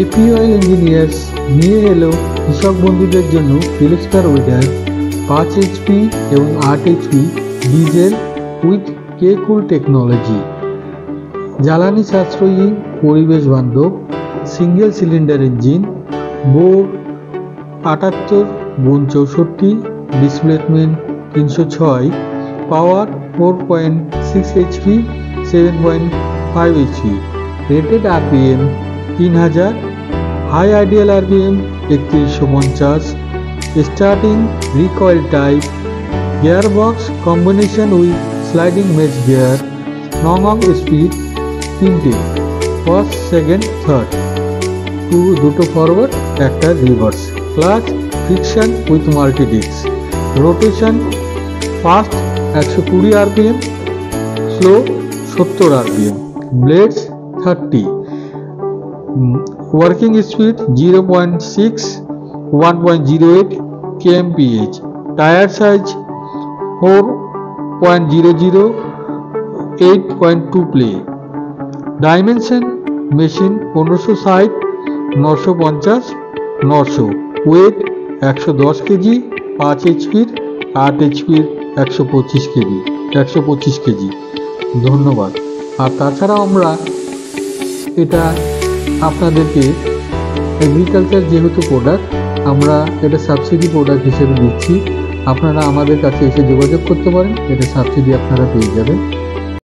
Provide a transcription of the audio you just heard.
AP oil engineers নিয়ে এলো কৃষক বন্ধুদের জন্য ফিলিপস্টার ওয়েদার 5 HP এবং 8 HP diesel with K cool technology. জ্বালানি সাশ্রয়ী, পরিবেশ বান্ধব, single cylinder engine, bore 78/64, displacement 306, power 4.6 HP, 7.5 HP, rated RPM 3000, high ideal RPM 3150, starting recoil type, gearbox combination with sliding mesh gear, নং স্পিড 3টে, first second third, দুটো forward একটা reverse, clutch friction with multi disc, rotation fast 120 RPM, slow 70 RPM, blades 30, working speed 0.6, 1.08 kmph, tyre size 4.00, 8.2 ply, dimension machine 1560, 950, 900, weight 110 K G, 5 HP, 8 HP, 125 K G. ধন্যবাদ। আর তাছাড়া আমরা এটা আপনাদেরকে এগ্রিকালচার যেহেতু প্রোডাক্ট, আমরা এটা সাবসিডি প্রোডাক্ট হিসেবে দিচ্ছি। আপনারা আমাদের কাছে এসে যোগাযোগ করতে পারেন, এটা সাবসিডি আপনারা পেয়ে যাবেন।